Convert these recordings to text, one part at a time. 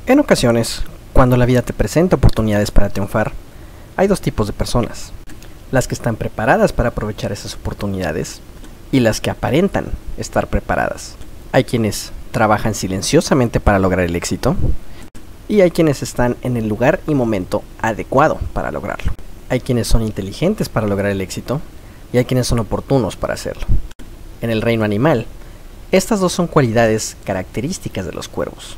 En ocasiones, cuando la vida te presenta oportunidades para triunfar, hay dos tipos de personas: las que están preparadas para aprovechar esas oportunidades y las que aparentan estar preparadas. Hay quienes trabajan silenciosamente para lograr el éxito y hay quienes están en el lugar y momento adecuado para lograrlo. Hay quienes son inteligentes para lograr el éxito y hay quienes son oportunos para hacerlo. En el reino animal, estas dos son cualidades características de los cuervos.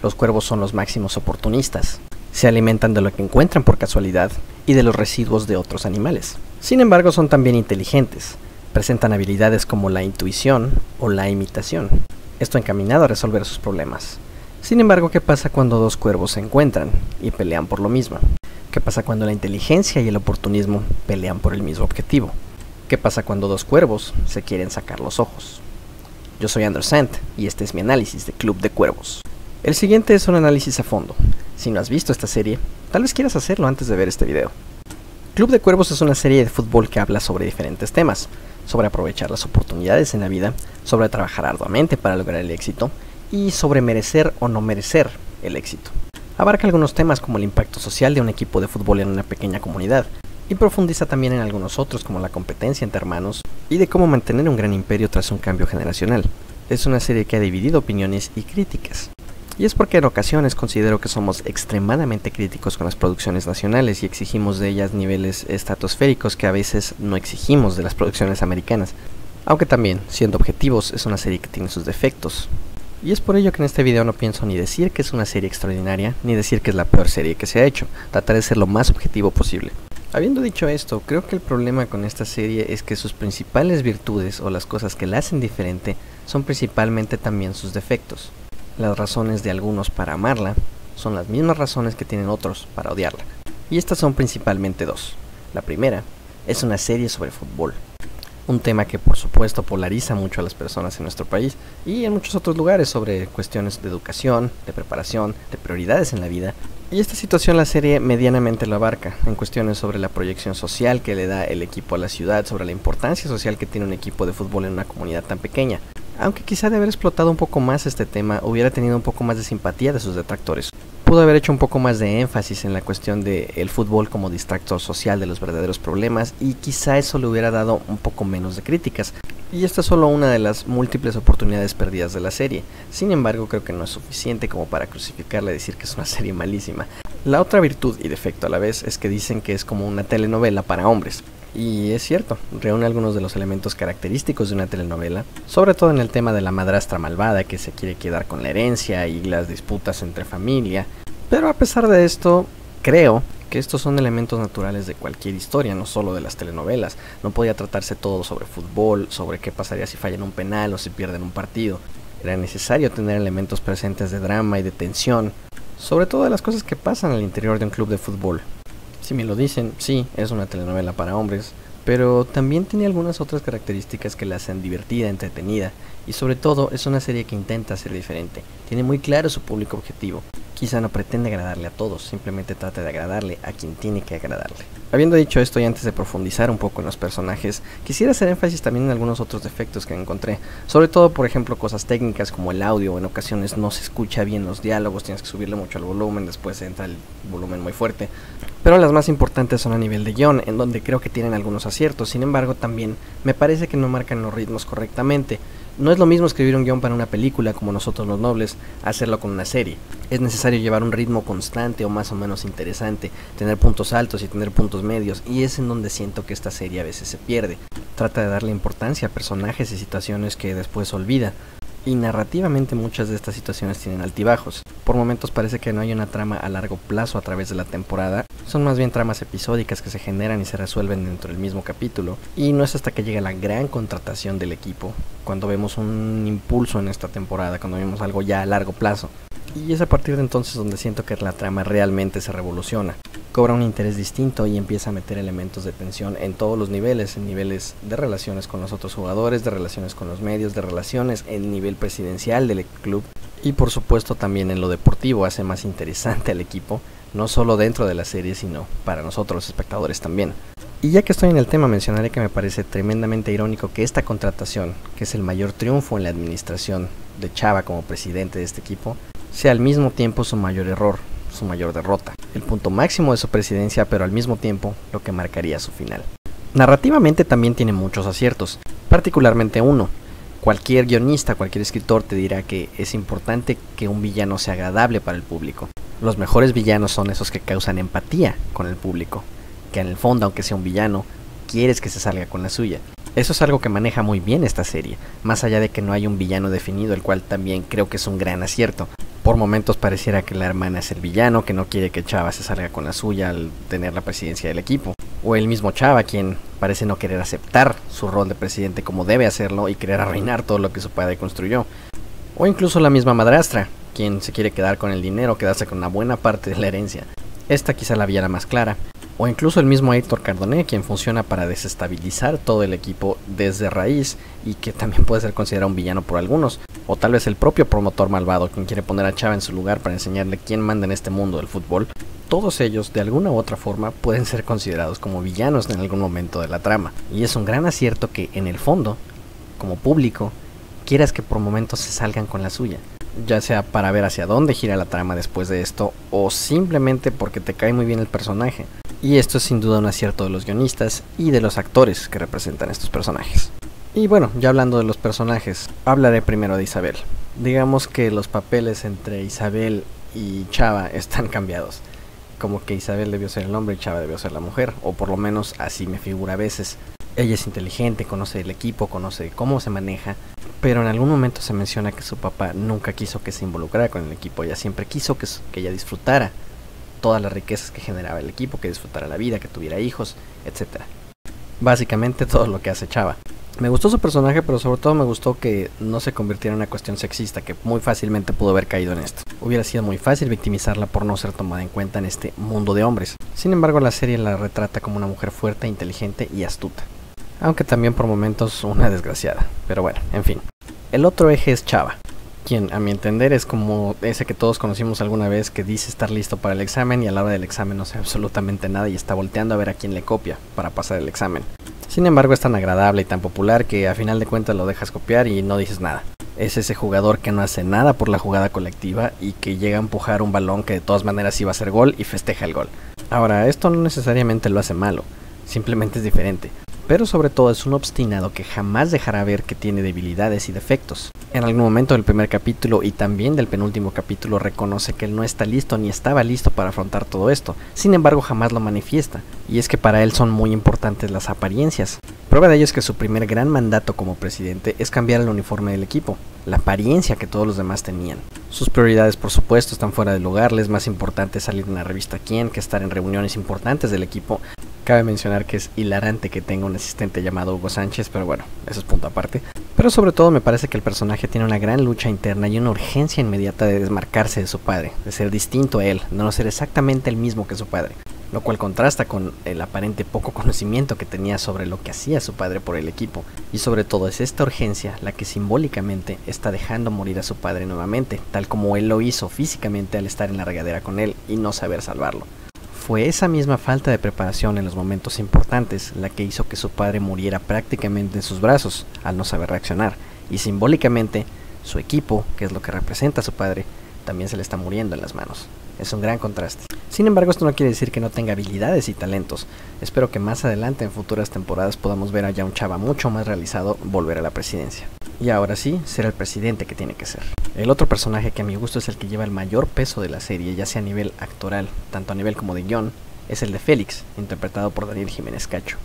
Los cuervos son los máximos oportunistas. Se alimentan de lo que encuentran por casualidad y de los residuos de otros animales. Sin embargo, son también inteligentes. Presentan habilidades como la intuición o la imitación. Esto encaminado a resolver sus problemas. Sin embargo, ¿qué pasa cuando dos cuervos se encuentran y pelean por lo mismo? ¿Qué pasa cuando la inteligencia y el oportunismo pelean por el mismo objetivo? ¿Qué pasa cuando dos cuervos se quieren sacar los ojos? Yo soy Andrew Sant y este es mi análisis de Club de Cuervos. El siguiente es un análisis a fondo. Si no has visto esta serie, tal vez quieras hacerlo antes de ver este video. Club de Cuervos es una serie de fútbol que habla sobre diferentes temas, sobre aprovechar las oportunidades en la vida, sobre trabajar arduamente para lograr el éxito y sobre merecer o no merecer el éxito. Abarca algunos temas como el impacto social de un equipo de fútbol en una pequeña comunidad y profundiza también en algunos otros como la competencia entre hermanos y de cómo mantener un gran imperio tras un cambio generacional. Es una serie que ha dividido opiniones y críticas. Y es porque en ocasiones considero que somos extremadamente críticos con las producciones nacionales y exigimos de ellas niveles estratosféricos que a veces no exigimos de las producciones americanas. Aunque también, siendo objetivos, es una serie que tiene sus defectos. Y es por ello que en este video no pienso ni decir que es una serie extraordinaria, ni decir que es la peor serie que se ha hecho. Trataré de ser lo más objetivo posible. Habiendo dicho esto, creo que el problema con esta serie es que sus principales virtudes o las cosas que la hacen diferente son principalmente también sus defectos. Las razones de algunos para amarla son las mismas razones que tienen otros para odiarla. Y estas son principalmente dos. La primera es una serie sobre fútbol. Un tema que por supuesto polariza mucho a las personas en nuestro país y en muchos otros lugares sobre cuestiones de educación, de preparación, de prioridades en la vida. Y esta situación la serie medianamente lo abarca, en cuestiones sobre la proyección social que le da el equipo a la ciudad, sobre la importancia social que tiene un equipo de fútbol en una comunidad tan pequeña. Aunque quizá de haber explotado un poco más este tema, hubiera tenido un poco más de simpatía de sus detractores. Pudo haber hecho un poco más de énfasis en la cuestión del fútbol como distractor social de los verdaderos problemas y quizá eso le hubiera dado un poco menos de críticas. Y esta es solo una de las múltiples oportunidades perdidas de la serie. Sin embargo, creo que no es suficiente como para crucificarla y decir que es una serie malísima. La otra virtud y defecto a la vez es que dicen que es como una telenovela para hombres. Y es cierto, reúne algunos de los elementos característicos de una telenovela, sobre todo en el tema de la madrastra malvada que se quiere quedar con la herencia y las disputas entre familia. Pero a pesar de esto, creo que estos son elementos naturales de cualquier historia, no solo de las telenovelas. No podía tratarse todo sobre fútbol, sobre qué pasaría si fallan un penal o si pierden un partido. Era necesario tener elementos presentes de drama y de tensión, sobre todo de las cosas que pasan al interior de un club de fútbol. Si me lo dicen, sí, es una telenovela para hombres, pero también tiene algunas otras características que la hacen divertida, entretenida, y sobre todo es una serie que intenta ser diferente. Tiene muy claro su público objetivo. Quizá no pretende agradarle a todos, simplemente trata de agradarle a quien tiene que agradarle. Habiendo dicho esto y antes de profundizar un poco en los personajes, quisiera hacer énfasis también en algunos otros defectos que encontré. Sobre todo, por ejemplo, cosas técnicas como el audio. En ocasiones no se escucha bien los diálogos, tienes que subirle mucho al volumen, después entra el volumen muy fuerte. Pero las más importantes son a nivel de guión, en donde creo que tienen algunos aciertos. Sin embargo, también me parece que no marcan los ritmos correctamente. No es lo mismo escribir un guión para una película como Nosotros los Nobles, hacerlo con una serie. Es necesario llevar un ritmo constante o más o menos interesante, tener puntos altos y tener puntos medios, y es en donde siento que esta serie a veces se pierde. Trata de darle importancia a personajes y situaciones que después olvida. Y narrativamente muchas de estas situaciones tienen altibajos. Por momentos parece que no hay una trama a largo plazo a través de la temporada. Son más bien tramas episódicas que se generan y se resuelven dentro del mismo capítulo. Y no es hasta que llega la gran contratación del equipo, cuando vemos un impulso en esta temporada, cuando vemos algo ya a largo plazo. Y es a partir de entonces donde siento que la trama realmente se revoluciona. Cobra un interés distinto y empieza a meter elementos de tensión en todos los niveles, en niveles de relaciones con los otros jugadores, de relaciones con los medios, de relaciones en nivel presidencial del club y por supuesto también en lo deportivo. Hace más interesante al equipo, no solo dentro de la serie sino para nosotros los espectadores también. Y ya que estoy en el tema, mencionaré que me parece tremendamente irónico que esta contratación, que es el mayor triunfo en la administración de Chava como presidente de este equipo, sea al mismo tiempo su mayor error, su mayor derrota, el punto máximo de su presidencia, pero al mismo tiempo lo que marcaría su final. Narrativamente también tiene muchos aciertos, particularmente uno. Cualquier guionista, cualquier escritor te dirá que es importante que un villano sea agradable para el público. Los mejores villanos son esos que causan empatía con el público, que en el fondo, aunque sea un villano, quieres que se salga con la suya. Eso es algo que maneja muy bien esta serie, más allá de que no hay un villano definido, el cual también creo que es un gran acierto. Por momentos pareciera que la hermana es el villano, que no quiere que Chava se salga con la suya al tener la presidencia del equipo. O el mismo Chava, quien parece no querer aceptar su rol de presidente como debe hacerlo y querer arruinar todo lo que su padre construyó. O incluso la misma madrastra, quien se quiere quedar con el dinero, quedarse con una buena parte de la herencia. Esta quizá la villana más clara. O incluso el mismo Héctor Cardoné, quien funciona para desestabilizar todo el equipo desde raíz y que también puede ser considerado un villano por algunos. O tal vez el propio promotor malvado, quien quiere poner a Chava en su lugar para enseñarle quién manda en este mundo del fútbol. Todos ellos, de alguna u otra forma, pueden ser considerados como villanos en algún momento de la trama. Y es un gran acierto que, en el fondo, como público, quieras que por momentos se salgan con la suya. Ya sea para ver hacia dónde gira la trama después de esto, o simplemente porque te cae muy bien el personaje. Y esto es sin duda un acierto de los guionistas y de los actores que representan estos personajes. Y bueno, ya hablando de los personajes, hablaré primero de Isabel. Digamos que los papeles entre Isabel y Chava están cambiados. Como que Isabel debió ser el hombre y Chava debió ser la mujer, o por lo menos así me figura a veces. Ella es inteligente, conoce el equipo, conoce cómo se maneja, pero en algún momento se menciona que su papá nunca quiso que se involucrara con el equipo. Ella siempre quiso que ella disfrutara todas las riquezas que generaba el equipo, que disfrutara la vida, que tuviera hijos, etc. Básicamente todo lo que hace Chava. Me gustó su personaje, pero sobre todo me gustó que no se convirtiera en una cuestión sexista, que muy fácilmente pudo haber caído en esto. Hubiera sido muy fácil victimizarla por no ser tomada en cuenta en este mundo de hombres. Sin embargo, la serie la retrata como una mujer fuerte, inteligente y astuta. Aunque también por momentos una desgraciada. Pero bueno, en fin. El otro eje es Chava, quien a mi entender es como ese que todos conocimos alguna vez, que dice estar listo para el examen y a la hora del examen no sabe absolutamente nada y está volteando a ver a quién le copia para pasar el examen. Sin embargo, es tan agradable y tan popular que a final de cuentas lo dejas copiar y no dices nada. Es ese jugador que no hace nada por la jugada colectiva y que llega a empujar un balón que de todas maneras iba a ser gol y festeja el gol. Ahora, esto no necesariamente lo hace malo, simplemente es diferente. Pero sobre todo es un obstinado que jamás dejará ver que tiene debilidades y defectos. En algún momento del primer capítulo y también del penúltimo capítulo reconoce que él no está listo ni estaba listo para afrontar todo esto. Sin embargo, jamás lo manifiesta, y es que para él son muy importantes las apariencias. Prueba de ello es que su primer gran mandato como presidente es cambiar el uniforme del equipo, la apariencia que todos los demás tenían. Sus prioridades, por supuesto, están fuera de lugar. Le es más importante salir en la revista Quién que estar en reuniones importantes del equipo. Cabe mencionar que es hilarante que tenga un asistente llamado Hugo Sánchez, pero bueno, eso es punto aparte. Pero sobre todo me parece que el personaje tiene una gran lucha interna y una urgencia inmediata de desmarcarse de su padre, de ser distinto a él, no ser exactamente el mismo que su padre, lo cual contrasta con el aparente poco conocimiento que tenía sobre lo que hacía su padre por el equipo. Y sobre todo es esta urgencia la que simbólicamente está dejando morir a su padre nuevamente, tal como él lo hizo físicamente al estar en la regadera con él y no saber salvarlo. Fue esa misma falta de preparación en los momentos importantes la que hizo que su padre muriera prácticamente en sus brazos al no saber reaccionar, y simbólicamente su equipo, que es lo que representa a su padre, también se le está muriendo en las manos. Es un gran contraste. Sin embargo, esto no quiere decir que no tenga habilidades y talentos. Espero que más adelante en futuras temporadas podamos ver a ya un Chava mucho más realizado volver a la presidencia. Y ahora sí, será el presidente que tiene que ser. El otro personaje que a mi gusto es el que lleva el mayor peso de la serie, ya sea a nivel actoral, tanto a nivel como de guión, es el de Félix, interpretado por Daniel Jiménez Cacho.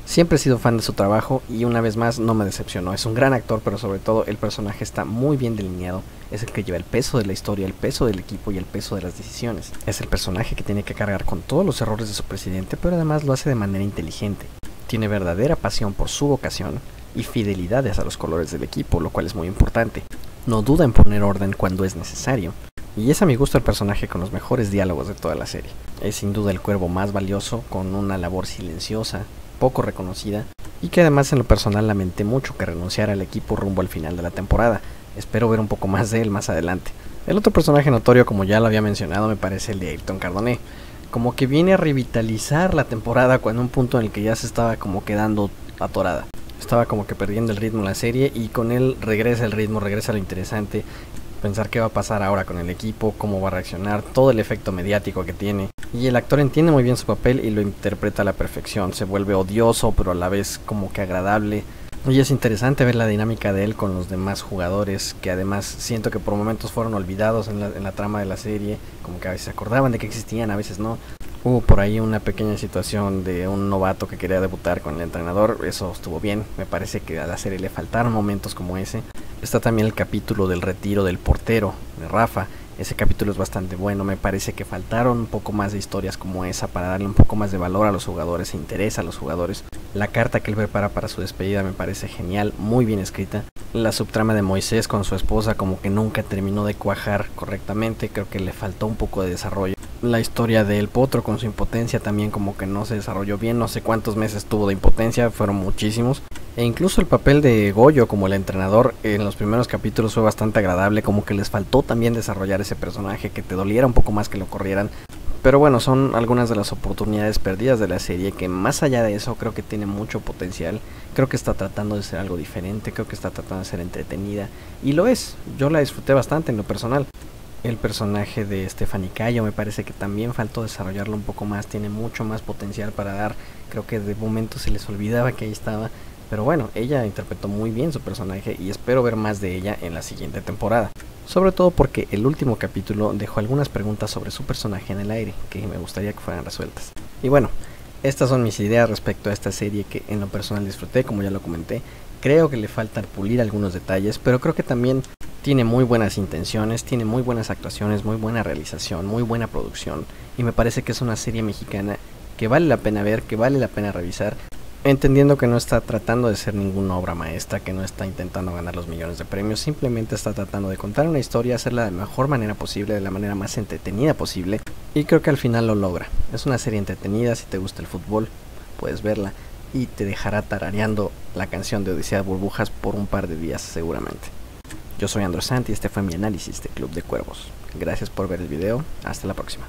Siempre he sido fan de su trabajo y una vez más no me decepcionó. Es un gran actor, pero sobre todo el personaje está muy bien delineado. Es el que lleva el peso de la historia, el peso del equipo y el peso de las decisiones. Es el personaje que tiene que cargar con todos los errores de su presidente, pero además lo hace de manera inteligente. Tiene verdadera pasión por su vocación y fidelidad a los colores del equipo, lo cual es muy importante. No duda en poner orden cuando es necesario. Y es a mi gusto el personaje con los mejores diálogos de toda la serie. Es sin duda el cuervo más valioso, con una labor silenciosa, poco reconocida, y que además en lo personal lamenté mucho que renunciara al equipo rumbo al final de la temporada. Espero ver un poco más de él más adelante. El otro personaje notorio, como ya lo había mencionado, me parece el de Ayrton Cardoné. Como que viene a revitalizar la temporada en un punto en el que ya se estaba como quedando atorada. Estaba como que perdiendo el ritmo de la serie y con él regresa el ritmo, regresa lo interesante. pensar qué va a pasar ahora con el equipo, cómo va a reaccionar, todo el efecto mediático que tiene. Y el actor entiende muy bien su papel y lo interpreta a la perfección, se vuelve odioso pero a la vez como que agradable. Y es interesante ver la dinámica de él con los demás jugadores, que además siento que por momentos fueron olvidados en la trama de la serie, como que a veces se acordaban de que existían, a veces no. Hubo por ahí una pequeña situación de un novato que quería debutar con el entrenador, eso estuvo bien, me parece que a la serie le faltaron momentos como ese. Está también el capítulo del retiro del portero, de Rafa. Ese capítulo es bastante bueno, me parece que faltaron un poco más de historias como esa para darle un poco más de valor a los jugadores, interés a los jugadores. La carta que él prepara para su despedida me parece genial, muy bien escrita. La subtrama de Moisés con su esposa como que nunca terminó de cuajar correctamente, creo que le faltó un poco de desarrollo. La historia del Potro con su impotencia también como que no se desarrolló bien, no sé cuántos meses tuvo de impotencia, fueron muchísimos. E incluso el papel de Goyo como el entrenador en los primeros capítulos fue bastante agradable, como que les faltó también desarrollar ese personaje, que te doliera un poco más que lo corrieran. Pero bueno, son algunas de las oportunidades perdidas de la serie, que más allá de eso creo que tiene mucho potencial. Creo que está tratando de ser algo diferente, creo que está tratando de ser entretenida, y lo es, yo la disfruté bastante en lo personal. El personaje de Stephanie Cayo me parece que también faltó desarrollarlo un poco más, tiene mucho más potencial para dar, creo que de momento se les olvidaba que ahí estaba. Pero bueno, ella interpretó muy bien su personaje y espero ver más de ella en la siguiente temporada. Sobre todo porque el último capítulo dejó algunas preguntas sobre su personaje en el aire, que me gustaría que fueran resueltas. Y bueno, estas son mis ideas respecto a esta serie que en lo personal disfruté, como ya lo comenté. Creo que le falta pulir algunos detalles, pero creo que también tiene muy buenas intenciones, tiene muy buenas actuaciones, muy buena realización, muy buena producción. Y me parece que es una serie mexicana que vale la pena ver, que vale la pena revisar. Entendiendo que no está tratando de ser ninguna obra maestra, que no está intentando ganar los millones de premios, simplemente está tratando de contar una historia, hacerla de la mejor manera posible, de la manera más entretenida posible, y creo que al final lo logra. Es una serie entretenida, si te gusta el fútbol, puedes verla, y te dejará tarareando la canción de Odisea de Burbujas por un par de días seguramente. Yo soy Andrés Santi y este fue mi análisis de Club de Cuervos. Gracias por ver el video, hasta la próxima.